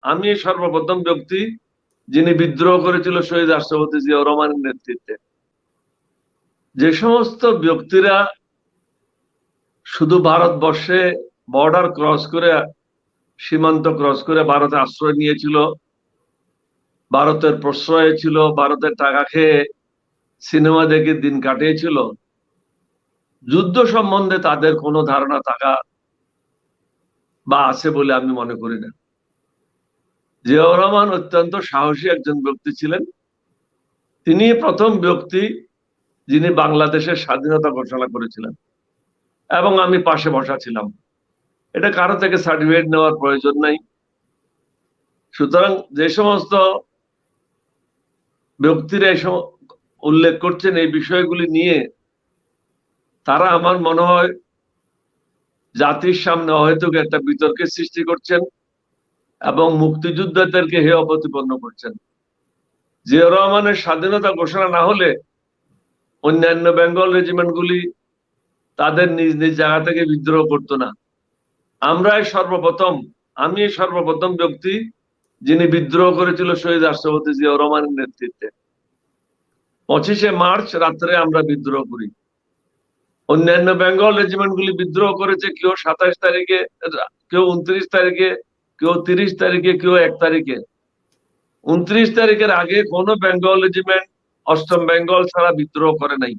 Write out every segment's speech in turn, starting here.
আমি সর্বপ্রথম ব্যক্তি যিনি বিদ্রোহ করেছিল শহীদ রাষ্ট্রপতি জিয়াউর রহমানের নেতৃত্বে। যে সমস্ত ব্যক্তিরা শুধু ভারতবর্ষে বর্ডার ক্রস করে, সীমান্ত ক্রস করে ভারতে আশ্রয় নিয়েছিল, ভারতের প্রশ্রয়ে ছিল, ভারতের টাকা খেয়ে সিনেমা দেখে দিন কাটিয়েছিল, যুদ্ধ সম্বন্ধে তাদের কোনো ধারণা থাকা বা আছে বলে আমি মনে করি না। জিয়াউর রহমান অত্যন্ত সাহসী একজন ব্যক্তি ছিলেন। তিনি প্রথম ব্যক্তি যিনি বাংলাদেশের স্বাধীনতা ঘোষণা করেছিলেন, এবং আমি পাশে বসা ছিলাম। এটা কারো থেকে সার্টিফিকেট নেওয়ার প্রয়োজন নাই। সুতরাং যে সমস্ত ব্যক্তিরা উল্লেখ করছেন এই বিষয়গুলি নিয়ে, তারা আমার মনে হয় জাতির সামনে হয়তো একটা বিতর্কের সৃষ্টি করছেন এবং মুক্তিযোদ্ধাদেরকে হেয় প্রতিপন্ন করছেন। জিয়াউর রহমানের স্বাধীনতা ঘোষণা না হলে অন্যান্য বেঙ্গল রেজিমেন্ট গুলি তাদের নিজ নিজ জায়গা থেকে বিদ্রোহ করতো না। আমি সর্বপ্রথম ব্যক্তি যিনি বিদ্রোহ করেছিল শহীদ রাষ্ট্রপতি জিয়াউর রহমানের নেতৃত্বে। 25শে মার্চ রাত্রে আমরা বিদ্রোহ করি। অন্যান্য বেঙ্গল রেজিমেন্ট গুলি বিদ্রোহ করেছে, কেউ 27 তারিখে, কেউ 29 তারিখে, কেউ 30 তারিখে, কেউ 1 তারিখে। 29 তারিখের আগে কোন বেঙ্গল রেজিমেন্ট অষ্টম বেঙ্গল ছাড়া বিদ্রোহ করে নাই।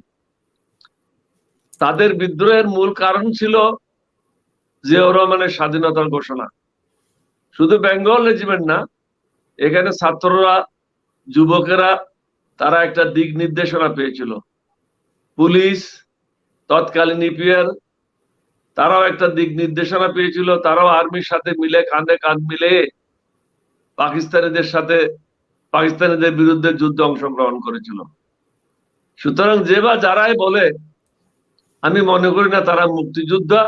তাদের বিদ্রোহের মূল কারণ ছিল জিয়াউর রহমানের স্বাধীনতার ঘোষণা। শুধু বেঙ্গল রেজিমেন্ট না, এখানে ছাত্ররা, যুবকেরা, তারা একটা দিক নির্দেশনা পেয়েছিল। পুলিশ, তৎকালীন ইপিআর, তারাও একটা দিক নির্দেশনা পেয়েছিল। তারাও আর্মির সাথে মিলে, কাঁধে কাঁধ মিলে পাকিস্তানিদের বিরুদ্ধে যুদ্ধে অংশগ্রহণ করেছিল। সুতরাং যে বা যারাই বলে, আমি মনে করি না তারা মুক্তিযোদ্ধা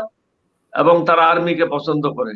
এবং তারা আর্মিকে পছন্দ করে।